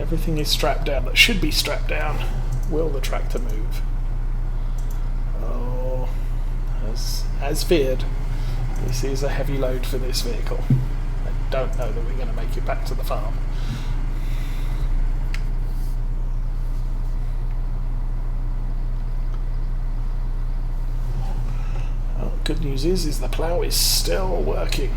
Everything is strapped down that should be strapped down. Will the tractor move? Oh, as feared, this is a heavy load for this vehicle. I don't know that we're going to make it back to the farm. Oh, good news is the plough is still working.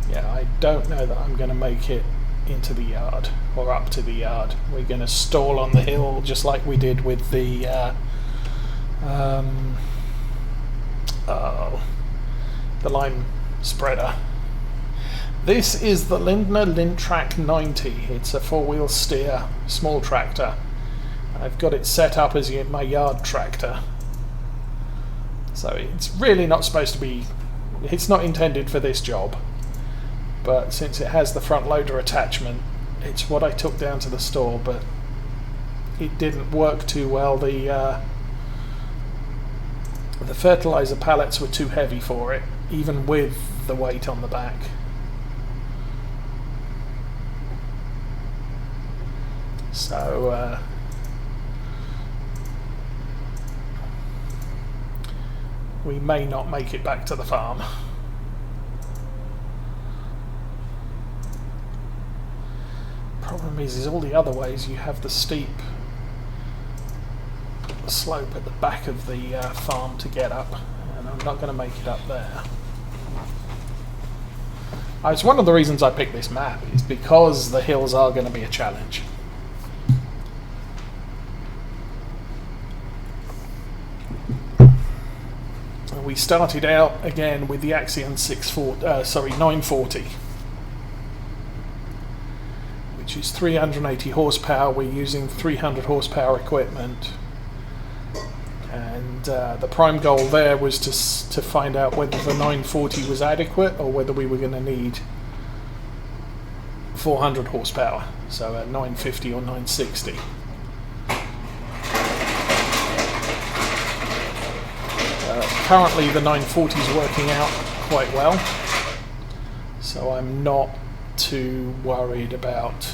Yeah, I don't know that I'm going to make it into the yard or up to the yard. We're going to stall on the hill just like we did with the lime spreader. This is the Lindner Lindtrack 90. It's a four-wheel steer small tractor. I've got it set up as my yard tractor. So it's really not supposed to be, it's not intended for this job. But since it has the front loader attachment, it's what I took down to the store, but it didn't work too well. The fertilizer pallets were too heavy for it, even with the weight on the back. So we may not make it back to the farm. Problem is all the other ways you have the steep slope at the back of the farm to get up, and I'm not going to make it up there. It's one of the reasons I picked this map, is because the hills are going to be a challenge. We started out again with the Axion 940. Which is 380 horsepower. We're using 300 horsepower equipment, and the prime goal there was to find out whether the 940 was adequate or whether we were going to need 400 horsepower, so a 950 or 960. Currently the 940 is working out quite well, so I'm not too worried about.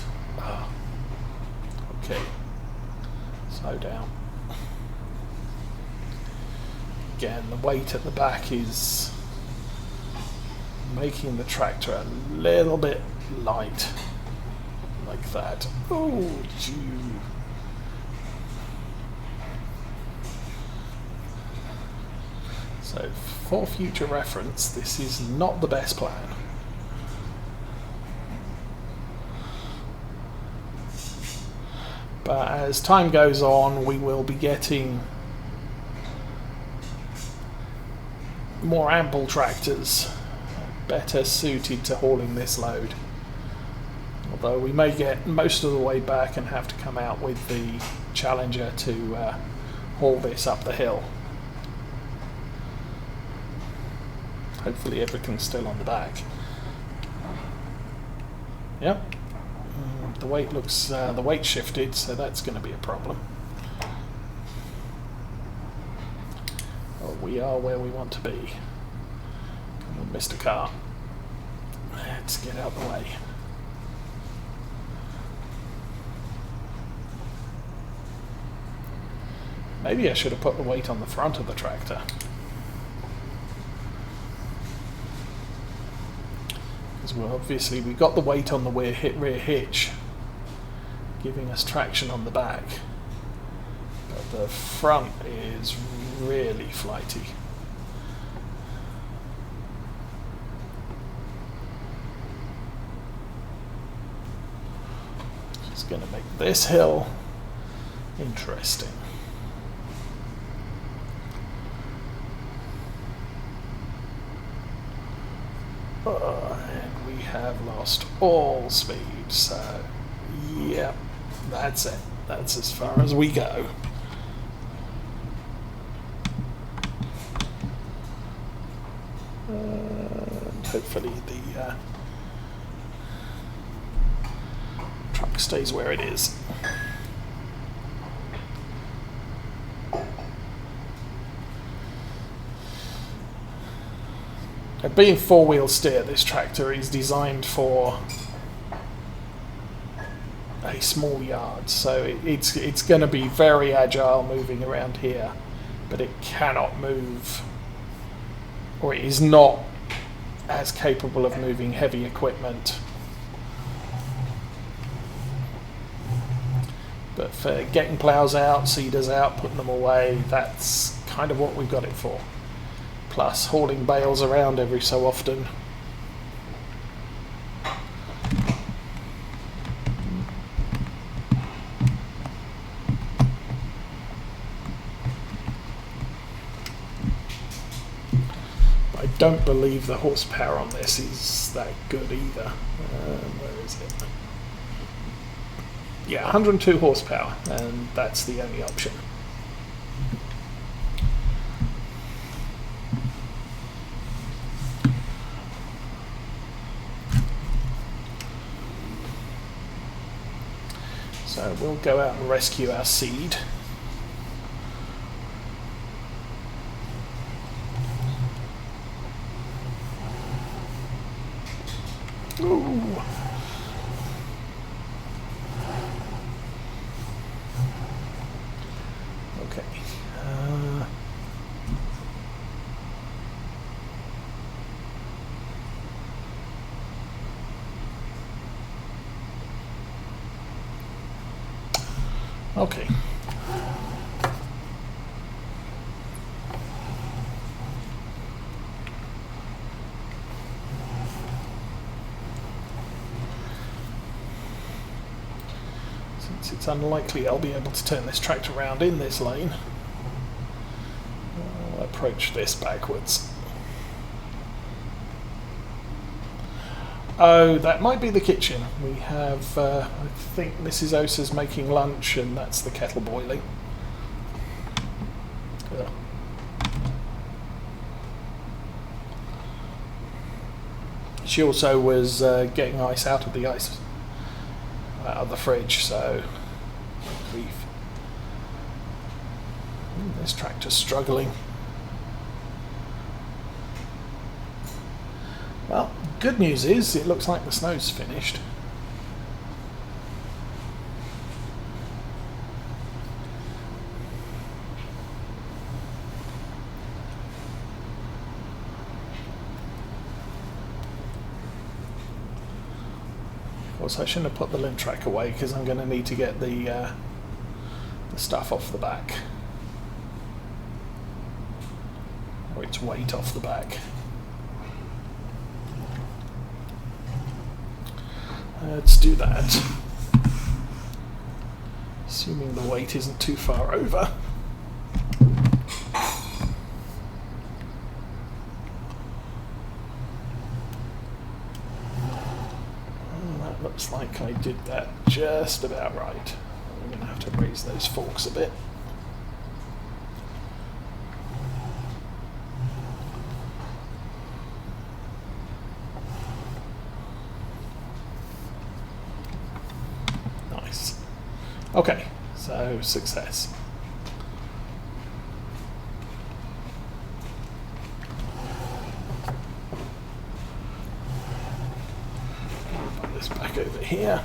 Okay, slow down. Again, the weight at the back is making the tractor a little bit light, like that. Oh, gee. So, for future reference, this is not the best plan. But as time goes on, we will be getting more ample tractors, better suited to hauling this load. Although we may get most of the way back and have to come out with the Challenger to haul this up the hill. Hopefully everything's still on the back. Yep. The weight looks, the weight shifted, so that's going to be a problem. Well, we are where we want to be. Come on, Mr. Car. Let's get out the way. Maybe I should have put the weight on the front of the tractor. Because well, obviously we got the weight on the rear hitch, giving us traction on the back. But the front is really flighty. It's going to make this hill interesting. And we have lost all speed, so yeah, that's it. That's as far as we go. And hopefully the truck stays where it is. Being four-wheel steer, this tractor is designed for a small yard, so it's going to be very agile moving around here, but it cannot move, or it is not as capable of moving heavy equipment. But for getting ploughs out, seeders out, putting them away, that's kind of what we've got it for. Plus hauling bales around every so often. I don't believe the horsepower on this is that good either. Where is it? Yeah, 102 horsepower, and that's the only option. So we'll go out and rescue our seed. Ooh. Okay. Okay. Since it's unlikely I'll be able to turn this tractor around in this lane, I'll approach this backwards. Oh, that might be the kitchen. We have, I think Mrs. Osa's making lunch, and that's the kettle boiling. Yeah. She also was getting ice out of the fridge, so this tractor's struggling. Well, good news is it looks like the snow's finished. Of course, I shouldn't have put the limb track away because I'm going to need to get the stuff off the back, or its weight off the back. Let's do that, assuming the weight isn't too far over. That looks like I did that just about right. I'm going to have to raise those forks a bit. Okay, so success. Put this back over here.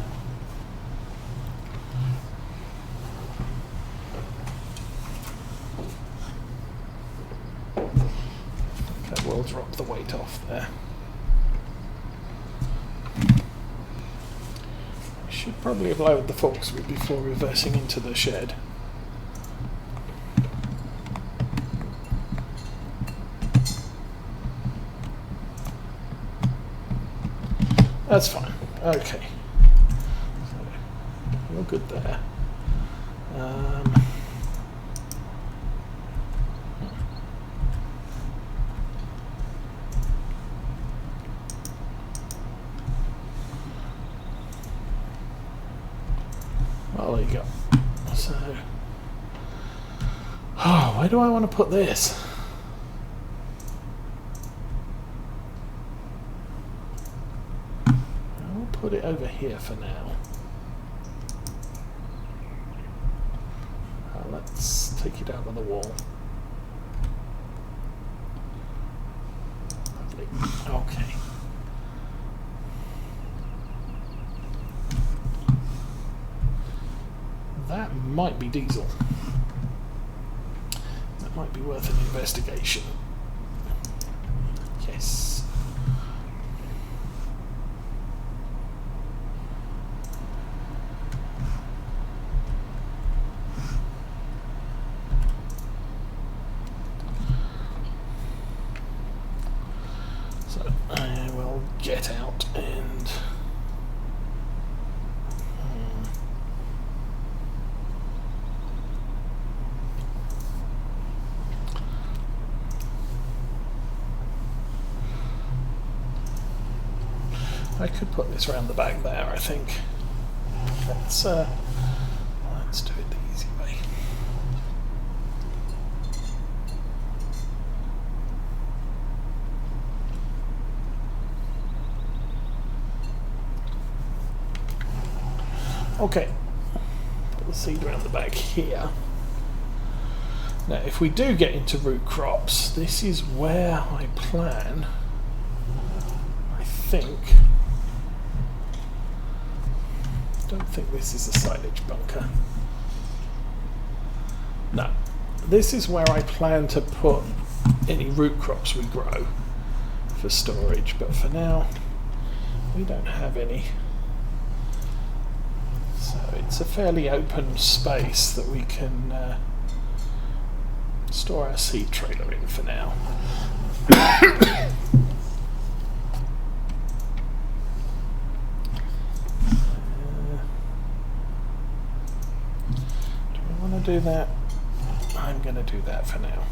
Okay, we'll drop the weight off there. Should probably have lowered the forks before reversing into the shed. That's fine. Okay. So, you're good there. Well, there you go. So, where do I want to put this? I'll put it over here for now. Let's take it out on the wall. Lovely. Okay. That might be diesel. That might be worth an investigation. Yes. So I will get out and I could put this around the back there, I think. Let's do it the easy way. Okay, put the seed around the back here. Now, if we do get into root crops, this is where I plan, I think. Don't think this is a silage bunker. No, this is where I plan to put any root crops we grow for storage, but for now we don't have any. So it's a fairly open space that we can store our seed trailer in for now. Do that. I'm going to do that for now.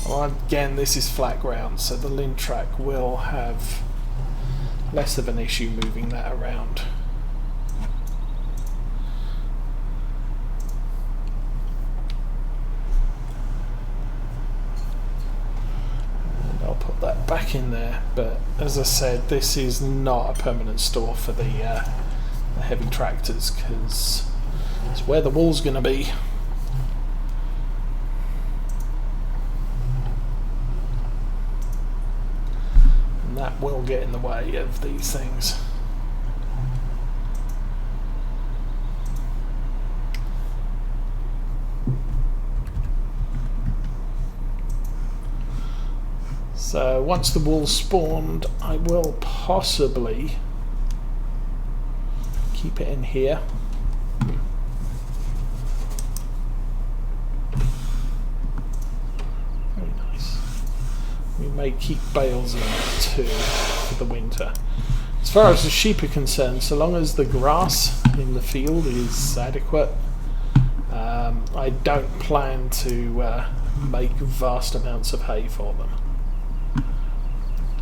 Well, again, this is flat ground, so the Lindner will have less of an issue moving that around. And I'll put that back in there, but as I said, this is not a permanent store for the heavy tractors, because it's where the wool's going to be. And that will get in the way of these things. So once the wool's spawned, I will possibly keep it in here. We may keep bales in too for the winter. As far as the sheep are concerned, so long as the grass in the field is adequate, I don't plan to make vast amounts of hay for them.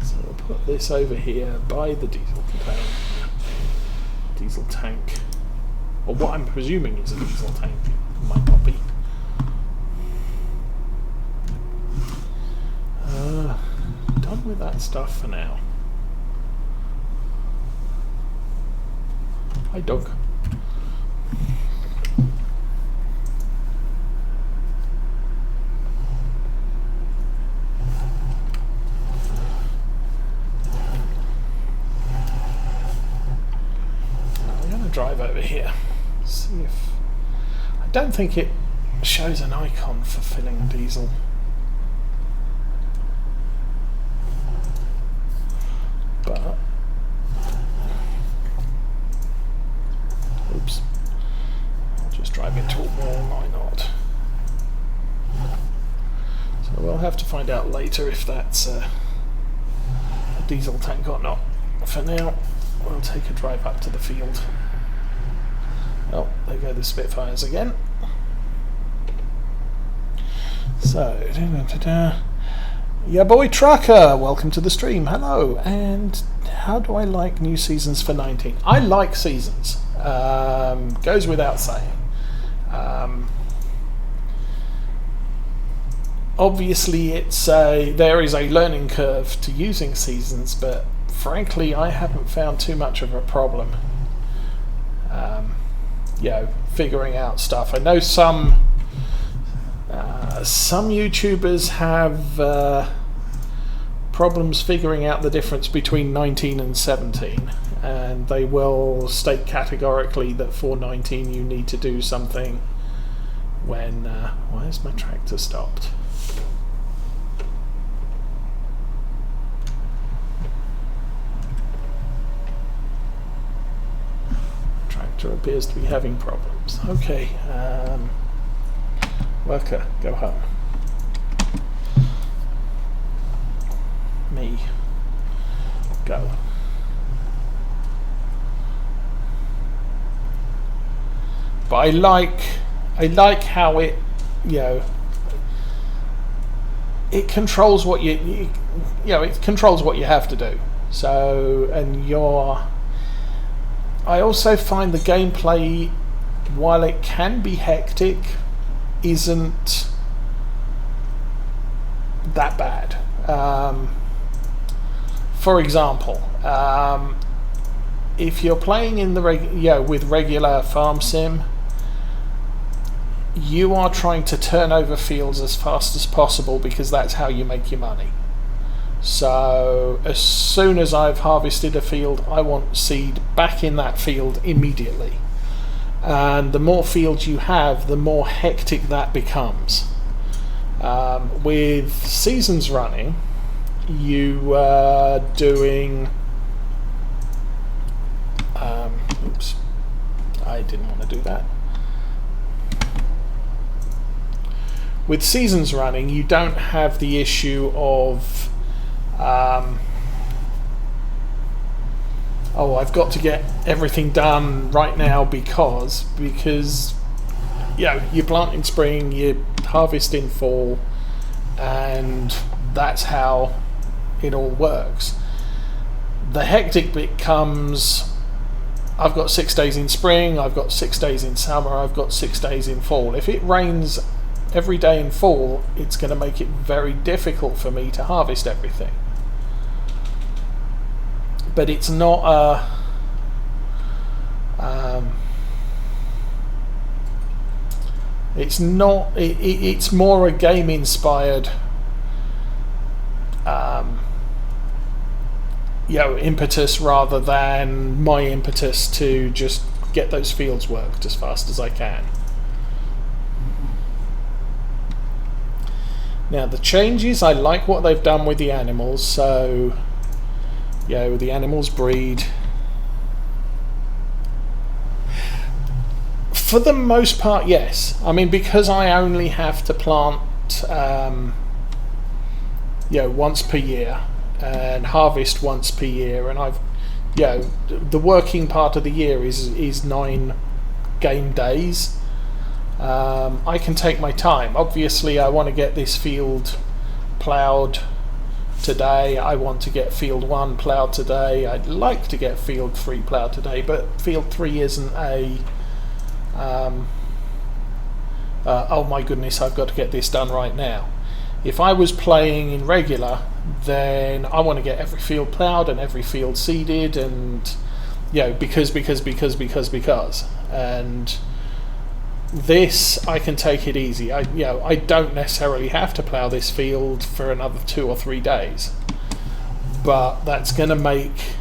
So we'll put this over here by the diesel tank, or what I'm presuming is a diesel tank. It might not be. Done with that stuff for now. Hi, dog. I'm going to drive over here. See if I don't think it shows an icon for filling diesel. But oops, I'll just drive into a wall, why not? So we'll have to find out later if that's a diesel tank or not. For now, we'll take a drive up to the field. Oh, there go the Spitfires again. So, yeah, boy Trucker, welcome to the stream. Hello. And how do I like new seasons for 19? I like seasons. Goes without saying. Obviously, there is a learning curve to using seasons, but frankly, I haven't found too much of a problem. Figuring out stuff. I know some YouTubers have problems figuring out the difference between 19 and 17, and they will state categorically that for 19 you need to do something when why is my tractor stopped? Tractor appears to be having problems. Okay, worker, go home. Me, go. But I like how it, it controls what it controls what you have to do. So, and I also find the gameplay, while it can be hectic, isn't that bad. For example, if you're playing in the with regular farm sim, you are trying to turn over fields as fast as possible because that's how you make your money. So as soon as I've harvested a field, I want seed back in that field immediately. And the more fields you have, the more hectic that becomes. With seasons running, you are doing... oops, I didn't want to do that. With seasons running, you don't have the issue of oh, I've got to get everything done right now because you plant in spring, you harvest in fall, and that's how it all works. The hectic bit comes, I've got 6 days in spring, I've got 6 days in summer, I've got 6 days in fall. If it rains every day in fall, it's going to make it very difficult for me to harvest everything. But it's not a it's more a game inspired impetus rather than my impetus to just get those fields worked as fast as I can. Now the changes, I like what they've done with the animals. So the animals breed. For the most part, yes. I mean, because I only have to plant once per year and harvest once per year, and I've the working part of the year is 9 game days. I can take my time. Obviously, I want to get this field ploughed today. I want to get field 1 ploughed today. I'd like to get field 3 ploughed today, but field 3 isn't a oh my goodness, I've got to get this done right now. If I was playing in regular, then I want to get every field ploughed and every field seeded, and because and this, I can take it easy. I don't necessarily have to plough this field for another 2 or 3 days, but that's going to make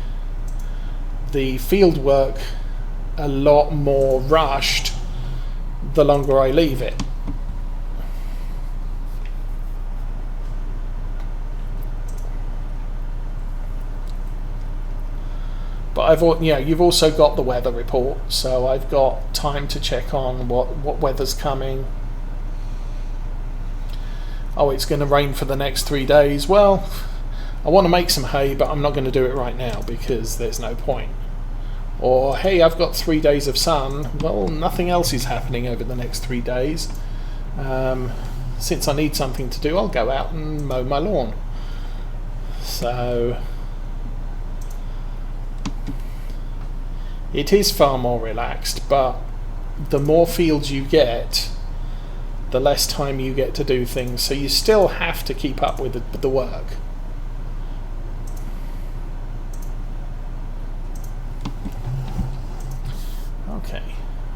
the field work a lot more rushed the longer I leave it. But you've also got the weather report, so I've got time to check on what weather's coming. Oh, it's going to rain for the next 3 days. Well, I want to make some hay, but I'm not going to do it right now because there's no point. Or, hey, I've got 3 days of sun. Well, nothing else is happening over the next 3 days. Since I need something to do, I'll go out and mow my lawn. So it is far more relaxed, but the more fields you get, the less time you get to do things, so you still have to keep up with the work. Okay,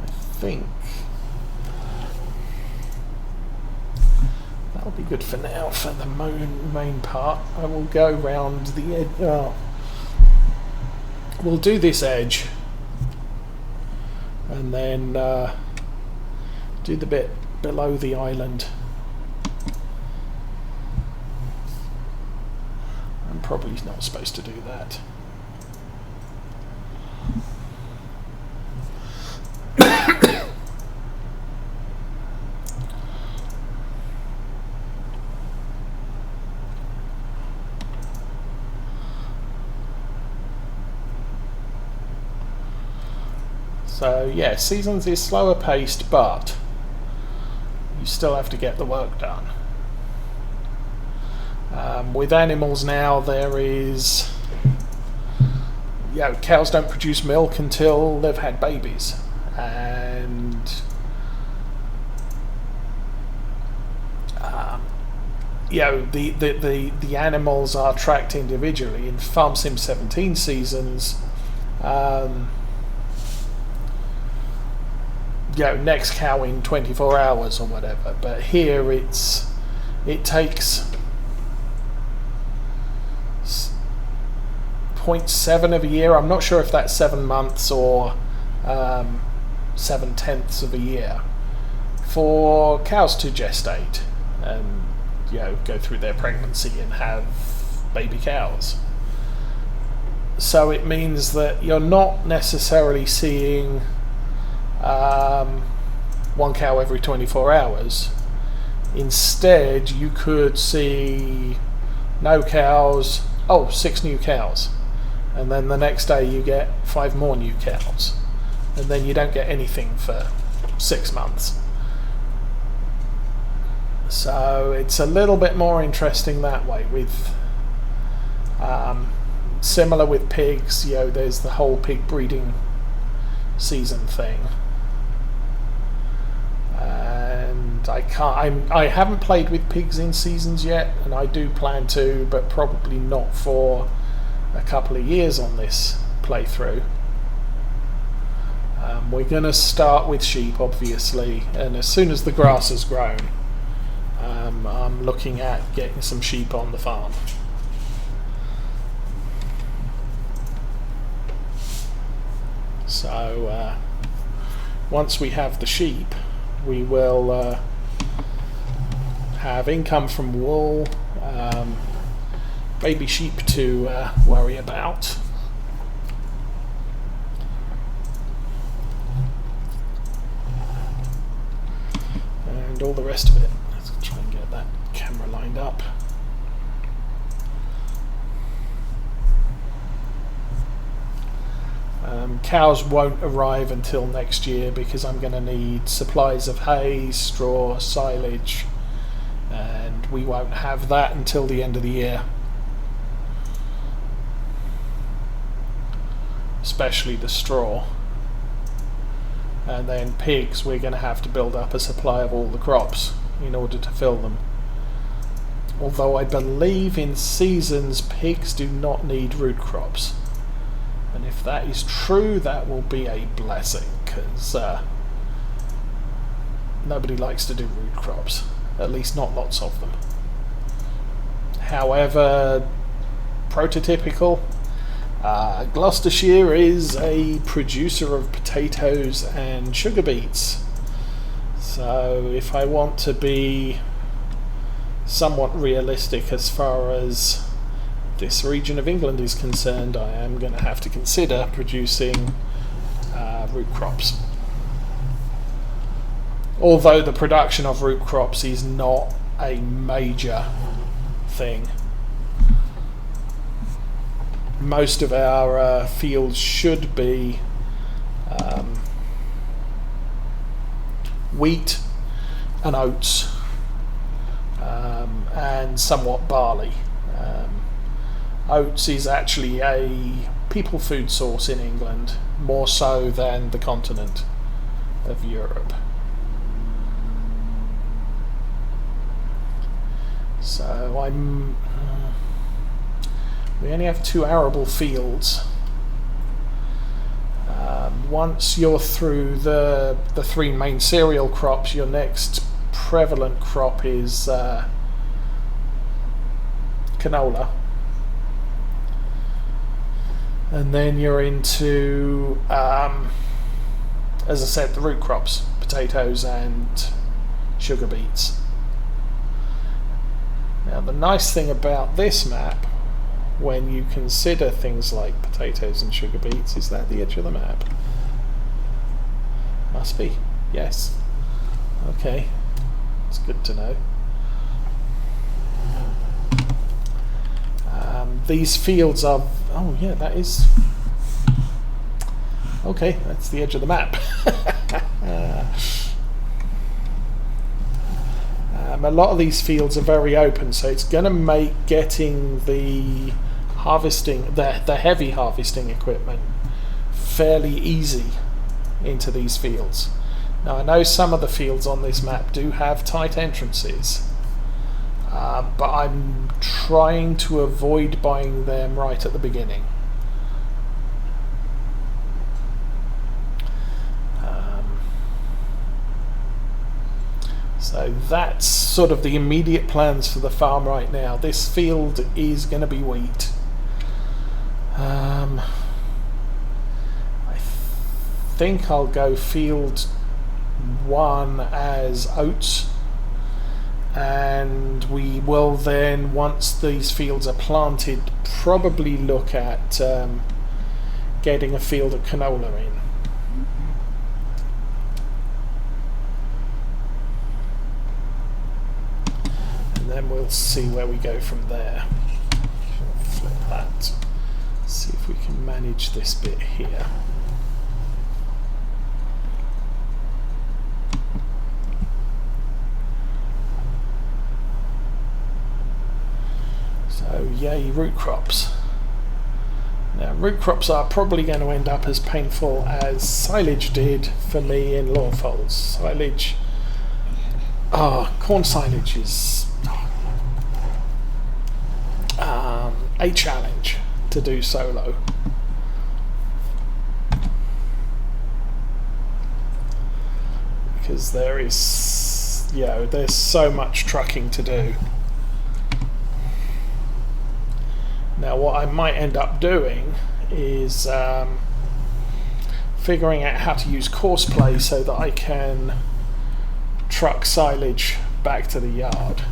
I think that'll be good for now for the main part. I will go round the edge. We'll do this edge and then do the bit below the island. I'm probably not supposed to do that. So yeah, seasons is slower paced, but you still have to get the work done. With animals now, there is, cows don't produce milk until they've had babies, and the animals are tracked individually. In Farm Sim 17 seasons, next cow in 24 hours or whatever, but here it takes 0.7 of a year. I'm not sure if that's 7 months or 7/10 of a year for cows to gestate and go through their pregnancy and have baby cows. So it means that you're not necessarily seeing one cow every 24 hours. Instead, you could see no cows, 6 new cows, and then the next day you get 5 more new cows, and then you don't get anything for 6 months. So it's a little bit more interesting that way. With similar with pigs, there's the whole pig breeding season thing. And I haven't played with pigs in seasons yet, and I do plan to, but probably not for a couple of years on this playthrough. We're going to start with sheep, obviously, and as soon as the grass has grown, I'm looking at getting some sheep on the farm. So once we have the sheep, we will have income from wool, baby sheep to worry about. And all the rest of it. Let's try and get that camera lined up. Cows won't arrive until next year because I'm going to need supplies of hay, straw, silage, and we won't have that until the end of the year. Especially the straw. And then pigs, we're going to have to build up a supply of all the crops in order to fill them. Although I believe in seasons pigs do not need root crops. And if that is true, that will be a blessing, because nobody likes to do root crops, at least not lots of them. However, prototypical, Gloucestershire is a producer of potatoes and sugar beets. So if I want to be somewhat realistic as far as this region of England is concerned, I am going to have to consider producing root crops. Although the production of root crops is not a major thing. Most of our fields should be wheat and oats, and somewhat barley. Oats is actually a people food source in England, more so than the continent of Europe. So we only have 2 arable fields. Once you're through the 3 main cereal crops, your next prevalent crop is canola. And then you're into, as I said, the root crops, potatoes and sugar beets. Now the nice thing about this map, when you consider things like potatoes and sugar beets, is that the edge of the map? Must be, yes. Okay, it's good to know. These fields are, oh yeah, that is, okay, that's the edge of the map. A lot of these fields are very open, so it's going to make getting the harvesting, the heavy harvesting equipment fairly easy into these fields. Now I know some of the fields on this map do have tight entrances, but I'm trying to avoid buying them right at the beginning. So that's sort of the immediate plans for the farm right now. This field is going to be wheat. I think I'll go field 1 as oats, and we will then, once these fields are planted, probably look at getting a field of canola in. And then we'll see where we go from there. Flip that. See if we can manage this bit here. So yay, root crops. Now root crops are probably going to end up as painful as silage did for me in lawn folds. Silage, corn silage is a challenge to do solo. Because there is, there's so much trucking to do. Now what I might end up doing is figuring out how to use courseplay so that I can truck silage back to the yard.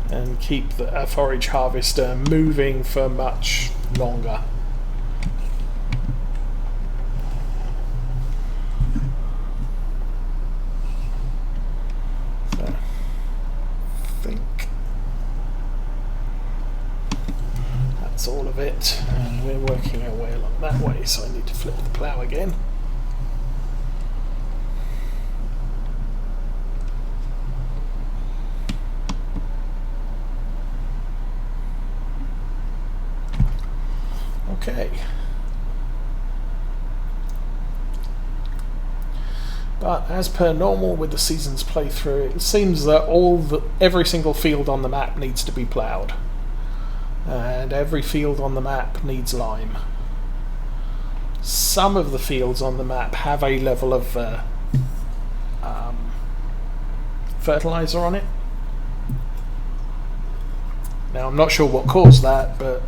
And keep the forage harvester moving for much longer. So, I think that's all of it, and we're working our way along that way, so I need to flip the plough again. Okay. But as per normal with the season's playthrough, it seems that every single field on the map needs to be ploughed, and every field on the map needs lime. Some of the fields on the map have a level of fertilizer on it. Now I'm not sure what caused that, but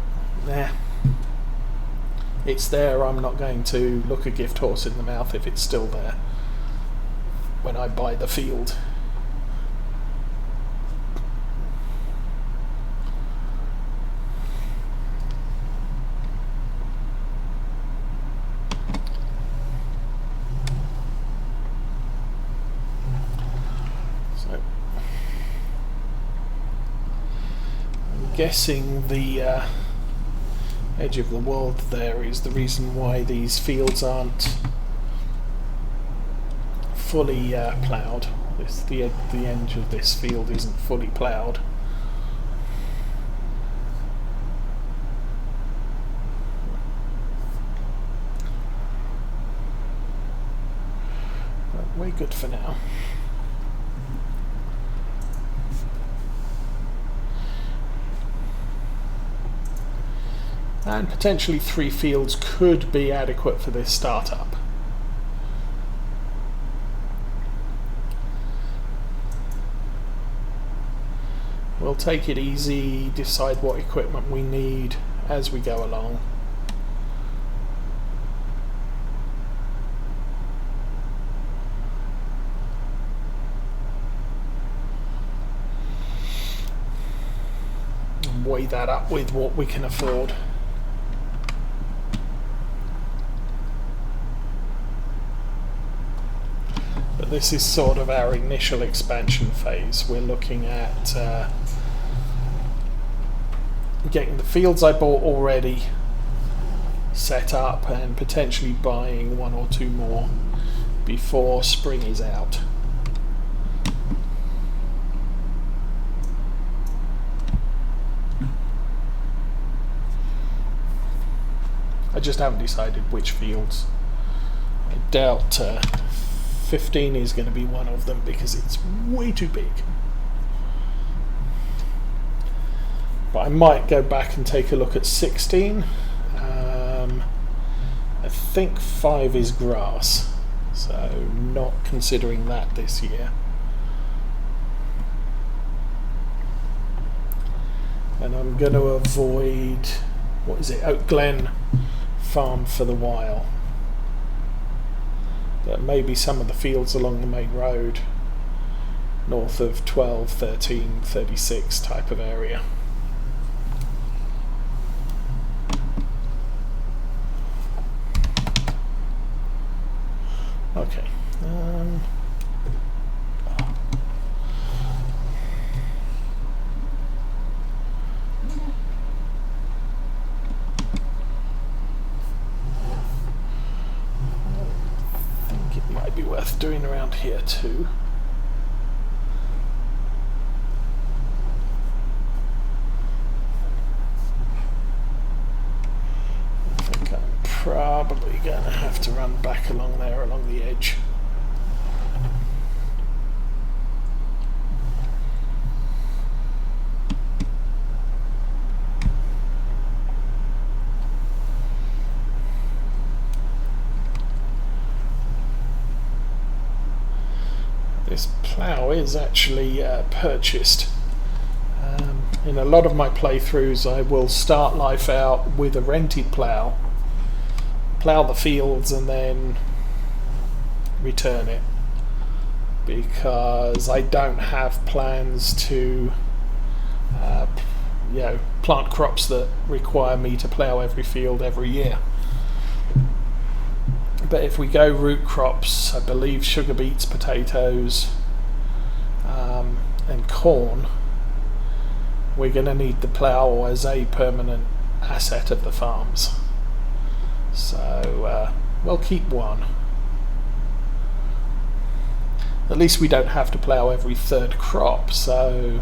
it's there. I'm not going to look a gift horse in the mouth if it's still there when I buy the field. So I'm guessing the edge of the world there is the reason why these fields aren't fully ploughed. The edge of this field isn't fully ploughed. But we're good for now. And potentially 3 fields could be adequate for this startup. We'll take it easy, decide what equipment we need as we go along. And weigh that up with what we can afford. But this is sort of our initial expansion phase. We're looking at getting the fields I bought already set up and potentially buying one or two more before spring is out. I just haven't decided which fields. I doubt 15 is going to be one of them because it's way too big. But I might go back and take a look at 16. I think 5 is grass, so not considering that this year. And I'm going to avoid, what is it, Oakfield Farm for the while. But maybe some of the fields along the main road, north of 12, 13, 36 type of area. Okay. I think it might be worth doing around here too. I think I'm probably going to have to run back along there, along the edge. This plough is actually purchased. In a lot of my playthroughs I will start life out with a rented plough, plough the fields and then return it, because I don't have plans to plant crops that require me to plough every field every year. But if we go root crops, I believe sugar beets, potatoes and corn, we're going to need the plough as a permanent asset of the farms. So we'll keep one. At least we don't have to plough every third crop, so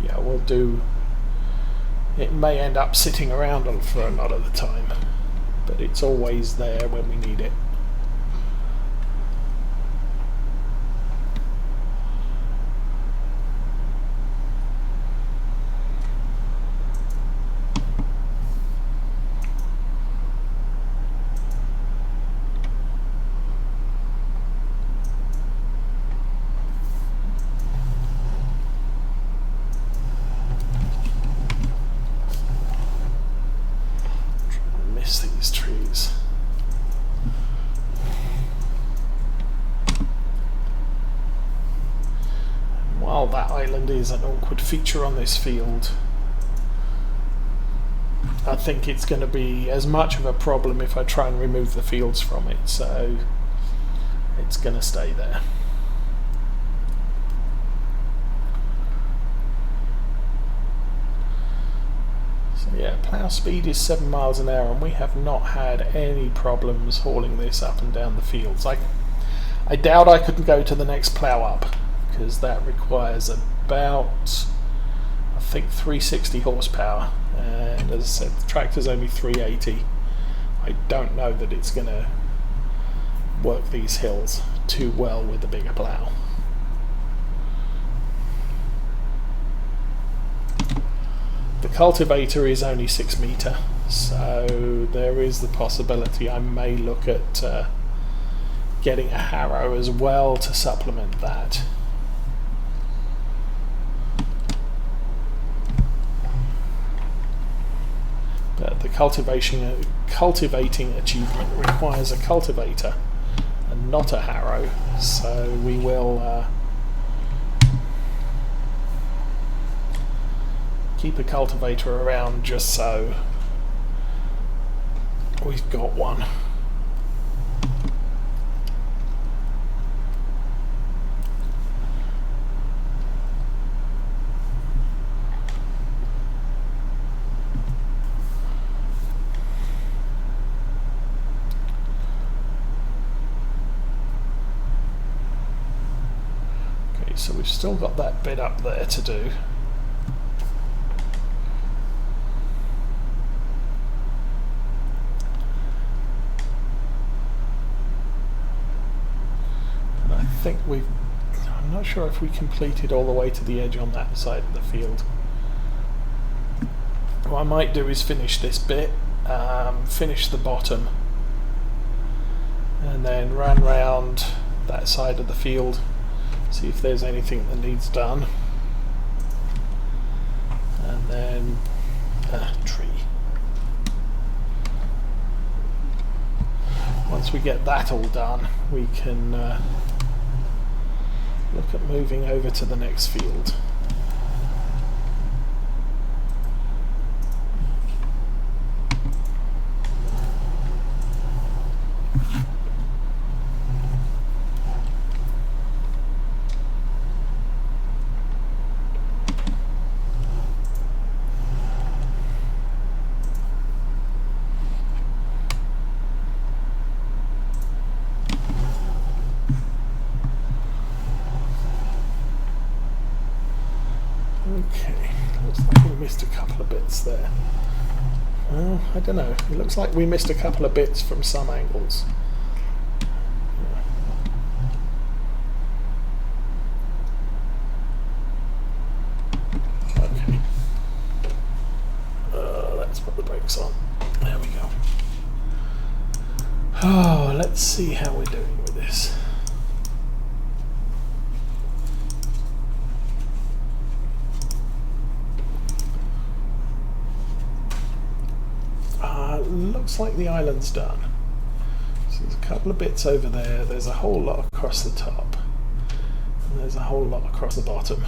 yeah, we'll do. It may end up sitting around for a lot of the time, but it's always there when we need it. These trees. And while that island is an awkward feature on this field, I think it's going to be as much of a problem if I try and remove the fields from it, so it's going to stay there. Yeah, plough speed is 7 miles an hour and we have not had any problems hauling this up and down the fields. I doubt I could go to the next plough up, because that requires about, I think, 360 horsepower, and as I said, the tractor's only 380. I don't know that it's going to work these hills too well with the bigger plough. The cultivator is only 6 metre, so there is the possibility I may look at getting a harrow as well to supplement that. cultivating achievement requires a cultivator and not a harrow, so we will keep a cultivator around just so we've got one. So we've still got that bit up there to do. And I think I'm not sure if we completed all the way to the edge on that side of the field. What I might do is finish this bit, finish the bottom, and then run round that side of the field. See if there's anything that needs done, and then tree. Once we get that all done, we can look at moving over to the next field. Okay, looks like we missed a couple of bits there. Well, I don't know. It looks like we missed a couple of bits from some angles. Okay. Let's put the brakes on. There we go. Oh, let's see how we're doing with this. Looks like the island's done. So there's a couple of bits over there. There's a whole lot across the top. And there's a whole lot across the bottom.